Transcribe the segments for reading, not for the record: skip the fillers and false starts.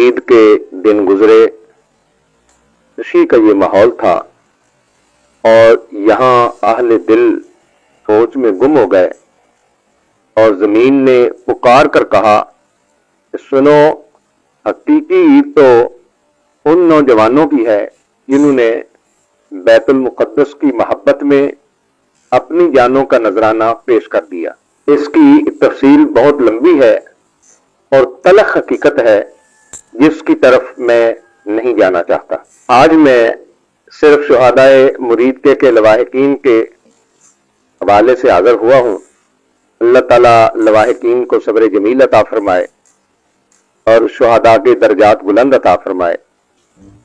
ईद के दिन गुजरे, खुशी का ये माहौल था और यहाँ अहले दिल सोच में गुम हो गए और जमीन ने पुकार कर कहा, सुनो, हकीकी ईद तो उन नौजवानों की है जिन्होंने बैतुल मुक़द्दस की मोहब्बत में अपनी जानों का नजराना पेश कर दिया। इसकी तफसील बहुत लंबी है और तलख हकीकत है जिसकी तरफ मैं नहीं जाना चाहता। आज मैं सिर्फ शुहादाए मुरीद के लवाहिकीन के हवाले से हाजिर हुआ हूँ। अल्लाह ताला लवाहिकीन को सब्र जमील अता फरमाए और शुहादा के दर्जात बुलंद अता फरमाए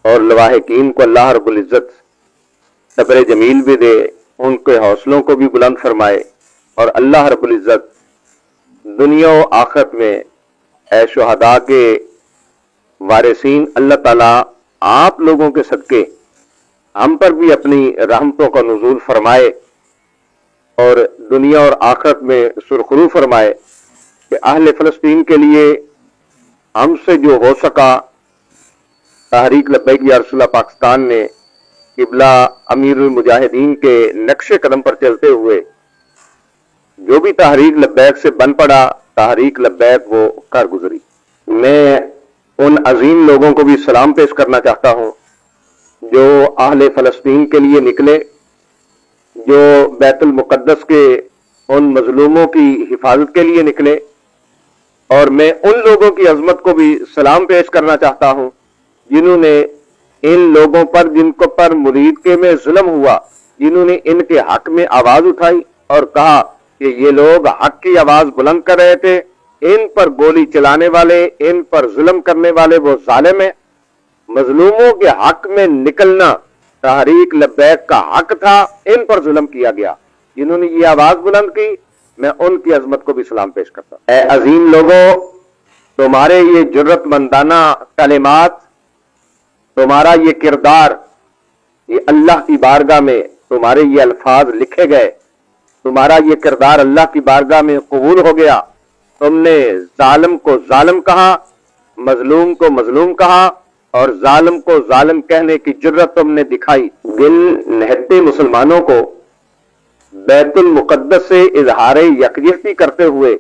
और लवाहिकीन को अल्लाह रब्बुल इज्जत सब्र जमील भी दे, उनके हौसलों को भी बुलंद फरमाए और अल्लाह रब्बुल इज्जत दुनिया और आखिरत में ऐ शुहदा के वारिसीन अल्लाह ताला आप लोगों के सदके हम पर भी अपनी रहमतों का नुज़ूल फरमाए और दुनिया और आखिरत में सुरखरू फरमाए कि अहले फ़लस्तीन के लिए हमसे जो हो सका तहरीक लब्बैक या रसूलल्लाह पाकिस्तान ने किबला अमीरुल मुजाहिदीन के नक्शे कदम पर चलते हुए जो भी तहरीक लब्बैक से बन पड़ा, तहरीक लब्बैक वो कर गुजरी। मैं उन अजीम लोगों को भी सलाम पेश करना चाहता हूँ जो अहले फ़लस्तीन के लिए निकले, जो बैतुल मुक़द्दस के उन मजलूमों की हिफाजत के लिए निकले, और मैं उन लोगों की अजमत को भी सलाम पेश करना चाहता हूँ जिन्होंने इन लोगों पर, जिनको पर मुरीद के में जुल्म हुआ, जिन्होंने इनके हक में आवाज उठाई और कहा कि ये लोग हक की आवाज बुलंद कर रहे थे, इन पर गोली चलाने वाले, इन पर जुल्म करने वाले वो जालिम है। मजलूमों के हक में निकलना तहरीक लब्बैक का हक था, इन पर जुल्म किया गया। जिन्होंने ये आवाज बुलंद की, मैं उनकी अजमत को भी सलाम पेश करता हूं। ऐ अजीम लोगों, तुम्हारे ये जुर्रतमंदाना कलिमात, तुम्हारा ये किरदार, ये अल्लाह की बारगाह में तुम्हारे ये अल्फाज लिखे गए, तुम्हारा ये किरदार अल्लाह की बारगाह में कबूल हो गया। तुमने जालिम को जालिम कहा, मजलूम को मजलूम कहा और जालिम को जालिम कहने की जुर्रत तुमने दिखाई। दिल नहते मुसलमानों को बैतुल मुक़द्दस से इजहार यकजहती करते हुए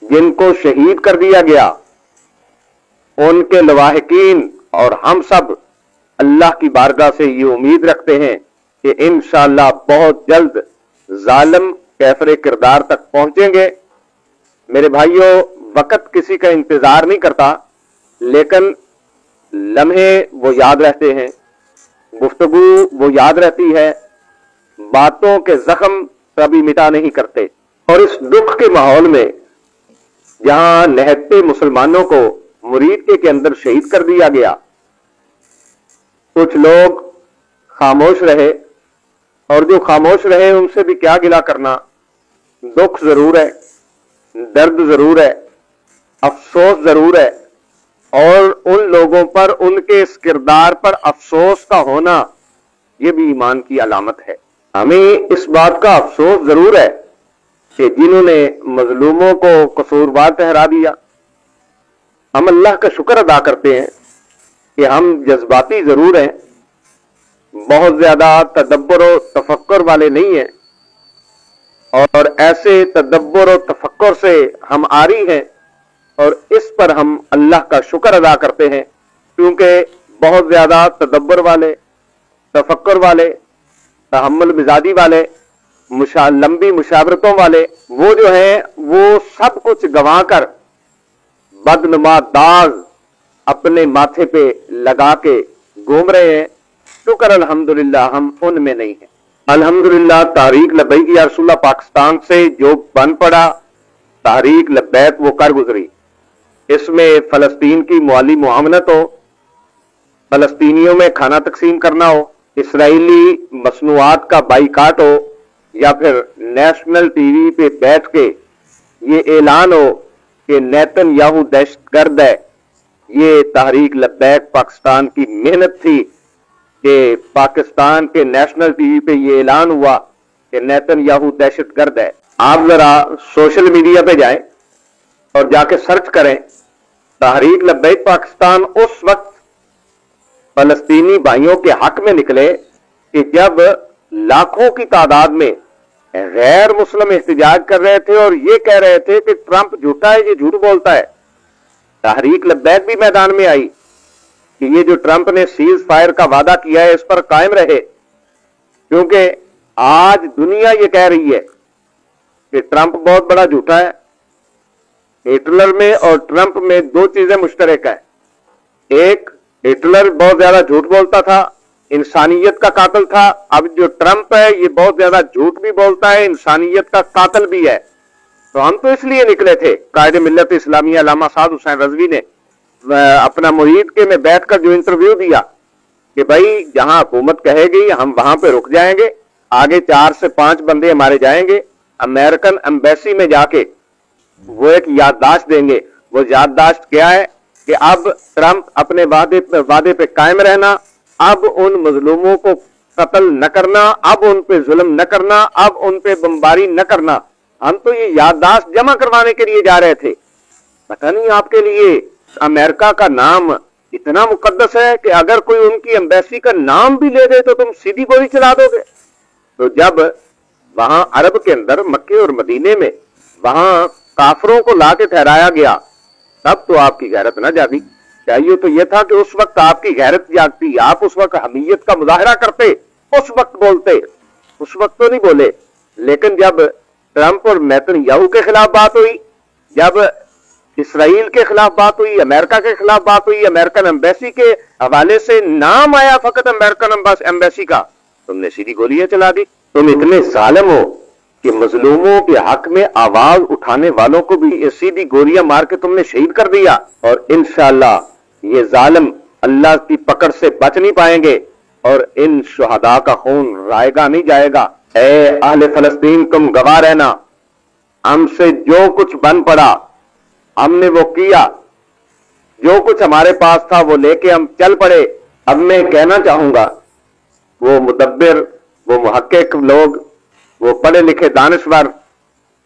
जिनको शहीद कर दिया गया, उनके लवाहिकीन और हम सब अल्लाह की बारगाह से ये उम्मीद रखते हैं कि इंशाअल्लाह बहुत जल्द जालिम कैफरे किरदार तक पहुंचेंगे। मेरे भाइयों, वक्त किसी का इंतजार नहीं करता, लेकिन लम्हे वो याद रहते हैं, गुफ्तगू वो याद रहती है, बातों के जख्म कभी मिटा नहीं करते। और इस दुख के माहौल में जहां नहते मुसलमानों को मुरीद के अंदर शहीद कर दिया गया, कुछ लोग खामोश रहे, और जो खामोश रहे उनसे भी क्या गिला करना। दुख जरूर है, दर्द जरूर है, अफसोस जरूर है, और उन लोगों पर, उनके इस किरदार पर अफसोस का होना यह भी ईमान की अलामत है। हमें इस बात का अफसोस जरूर है कि जिन्होंने मजलूमों को कसूरवार ठहरा दिया, हम अल्लाह का शुक्र अदा करते हैं कि हम जज्बाती जरूर हैं, बहुत ज्यादा तदब्बर और तफक्कुर वाले नहीं हैं, और ऐसे तदब्बर और तफक्कुर से हम आरी हैं, और इस पर हम अल्लाह का शुक्र अदा करते हैं, क्योंकि बहुत ज्यादा तदब्बर वाले, तफक्कुर वाले, तहम्मुल मिजाजी वाले, लंबी मुशावरतों वाले, वो जो हैं वो सब कुछ गंवा कर बदनुमा दाग अपने माथे पे लगा के घूम रहे हैं। शुक्र अल्हम्दुलिल्लाह हम उनमें नहीं हैं। अल्हम्दुलिल्लाह तहरीक लब्बैक या रसूलल्लाह पाकिस्तान से जो बन पड़ा, तहरीक लब्बैक वो कर गुजरी। इसमें फलस्तीन की मुआली मुआमनत हो, फलस्तीनियों में खाना तकसीम करना हो, इसराइली मसनूआत का बाइकाट हो, या फिर नेशनल टीवी पे बैठ के ये ऐलान हो कि नेतन्याहू दहशतगर्द है। ये तहरीक लब्बैक पाकिस्तान की मेहनत थी कि पाकिस्तान के नेशनल टीवी पे ये ऐलान हुआ कि नेतन्याहू दहशतगर्द है। आप जरा सोशल मीडिया पे जाएं और जाके सर्च करें तहरीक लब्बैक पाकिस्तान उस वक्त फलस्तीनी भाइयों के हक में निकले कि जब लाखों की तादाद में गैर मुस्लिम एहतजाज कर रहे थे और ये कह रहे थे कि ट्रंप झूठा है, ये झूठ बोलता है। तहरीक लब्बैक भी मैदान में आई कि ये जो ट्रंप ने सीज फायर का वादा किया है इस पर कायम रहे, क्योंकि आज दुनिया ये कह रही है कि ट्रंप बहुत बड़ा झूठा है। हिटलर में और ट्रंप में दो चीजें मुश्तरक है। एक, हिटलर बहुत ज्यादा झूठ बोलता था, इंसानियत का कातिल था। अब जो ट्रंप है ये बहुत ज्यादा झूठ भी बोलता है, इंसानियत का कातिल भी है। तो हम तो इसलिए निकले थे, कायद मिल्लत इस्लामिया अल्लामा साद हुसैन रजवी ने अपना मुरीद के में बैठकर जो इंटरव्यू दिया कि भाई जहां हुकूमत कहेगी हम वहां पे रुक जाएंगे, आगे 4 से 5 बंदे हमारे जाएंगे, अमेरिकन एम्बेसी में जाके वो एक याददाश्त देंगे। वो याददाश्त क्या है कि अब ट्रंप अपने वादे पे कायम रहना, अब उन मजलूमों को कत्ल न करना, अब उन पे जुल्म न करना, अब उन पे बमबारी न करना। हम तो ये याददाश्त जमा करवाने के लिए जा रहे थे। पता नहीं आपके लिए अमेरिका का नाम इतना मुकद्दस है कि अगर कोई उनकी एम्बेसी का नाम भी ले दे तो तुम सीधी गोली चला दोगे। तो जब वहां अरब के अंदर मक्के और मदीने में वहां काफरों को लाके ठहराया गया, तब तो आपकी गैरत न जागी। चाहिए तो यह था कि उस वक्त आपकी गैरत जागती, आप उस वक्त हमीयत का मुजाहरा करते, उस वक्त बोलते। उस वक्त तो नहीं बोले। लेकिन जब ट्रंप और नेतन्याहू के खिलाफ बात हुई, जब इसराइल के खिलाफ बात हुई, अमेरिका के खिलाफ बात हुई, अमेरिकन एम्बेसी के हवाले से नाम आया फकत अमेरिकन एम्बेसी का, तुमने सीधी गोलियां चला दी। तुम इतने जालिम हो कि मजलूमों के हक में आवाज उठाने वालों को भी सीधी गोलियां मार के तुमने शहीद कर दिया। और इंशाअल्लाह ये जालिम अल्लाह की पकड़ से बच नहीं पाएंगे और इन शुहदा का खून रायगा नहीं जाएगा। ऐ अहले फलस्तीन, तुम गवाह रहना, हमसे जो कुछ बन पड़ा हमने वो किया, जो कुछ हमारे पास था वो लेके हम चल पड़े। अब मैं कहना चाहूंगा वो मुदब्बिर, वो मुहक्किक लोग, वो पढ़े लिखे दानिशवर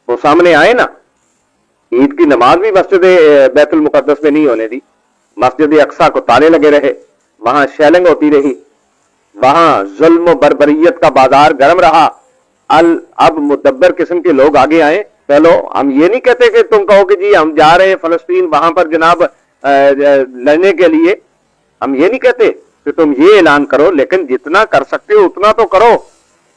वो सामने आए ना। ईद की नमाज भी मस्जिद बैतुल मुकद्दस में नहीं होने दी, मस्जिद अक्सा को ताले लगे रहे, वहां शेलिंग होती रही, वहां जुल्म बर्बरियत का बाजार गर्म रहा। अब मुदब्बर किस्म के लोग आगे आए। चलो, हम ये नहीं कहते कि तुम कहो कि जी हम जा रहे हैं फलस्तीन वहां पर जनाब लड़ने के लिए, हम ये नहीं कहते कि तुम ये ऐलान करो, लेकिन जितना कर सकते हो उतना तो करो।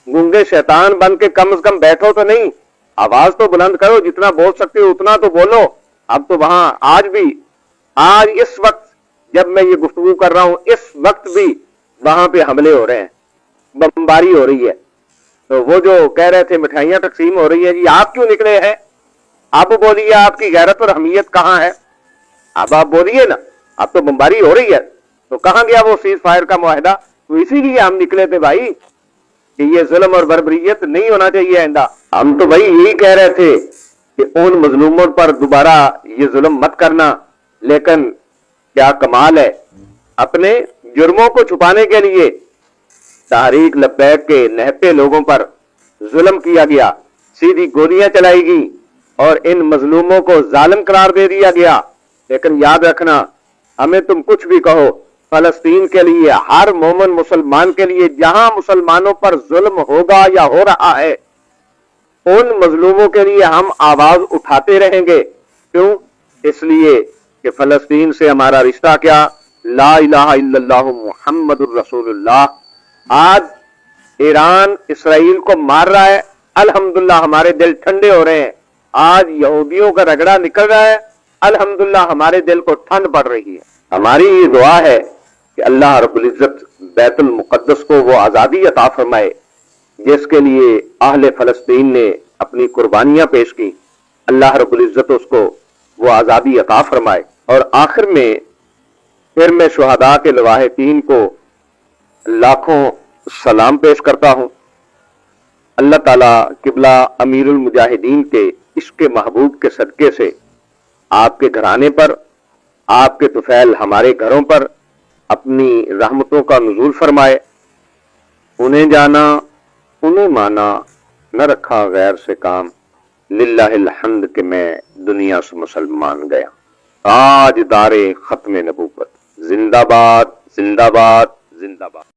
गूंगे शैतान बन के कम से कम बैठो तो नहीं, आवाज तो बुलंद करो, जितना बोल सकते हो उतना तो बोलो। अब तो वहां आज इस वक्त जब मैं ये गुफ्तगू कर रहा हूं, इस वक्त भी वहां पे हमले हो रहे हैं, बमबारी हो रही है। तो वो जो कह रहे थे मिठाइयां तकसीम हो रही है, जी आप क्यों निकले हैं? आप बोलिए आपकी गैरत और हमीयत कहां है? अब आप बोलिए ना। अब तो बमबारी हो रही है, तो कहां गया वो सीज फायर का मुआहदा? तो इसीलिए हम निकले थे भाई कि ये जुल्म और बर्बरियत नहीं होना चाहिए आइंदा। हम तो भाई यही कह रहे थे कि उन मजलूमों पर दोबारा ये जुल्म मत करना। लेकिन क्या कमाल है, अपने जुर्मों को छुपाने के लिए तहरीक लब्बैक के नहते लोगों पर जुल्म किया गया, सीधी गोलियां चलाई गई और इन मजलूमों को जालिम करार दे दिया गया। लेकिन याद रखना, हमें तुम कुछ भी कहो, फलस्तीन के लिए, हर मोमिन मुसलमान के लिए, जहां मुसलमानों पर जुल्म होगा या हो रहा है, उन मजलूमों के लिए हम आवाज उठाते रहेंगे। क्यों? इसलिए कि फलस्तीन से हमारा रिश्ता क्या? ला इलाहा इल्लल्लाह मुहम्मदुर रसूलुल्लाह। आज ईरान इसराइल को मार रहा है, अल्हम्दुलिल्लाह हमारे दिल ठंडे हो रहे हैं। आज यहूदियों का रगड़ा निकल रहा है, अल्हम्दुलिल्लाह हमारे दिल को ठंड पड़ रही है। हमारी ये दुआ है कि अल्लाह रब्बुल इज्जत बैतुल मुकद्दस को वो आजादी अता फरमाए जिसके लिए अहले फलस्तीन ने अपनी कुर्बानियां पेश की। अल्लाह रब्बुल इज्जत उसको वो आजादी अता फरमाए। और आखिर में फिर मैं शुहदा के लवाहिकीन को लाखों सलाम पेश करता हूं। अल्लाह ताला किबला अमीरुल मुजाहिदीन के इश्क महबूब के सदके से आपके घराने पर, आपके तुफैल हमारे घरों पर अपनी रहमतों का नुज़ूल फरमाए। उन्हें जाना, उन्हें माना, न रखा गैर से काम, लिल्लाहिल हम्द कि मैं दुनिया से मुसलमान गया। تاج دار ختم نبوت، زندہ باد زندہ باد زندہ باد۔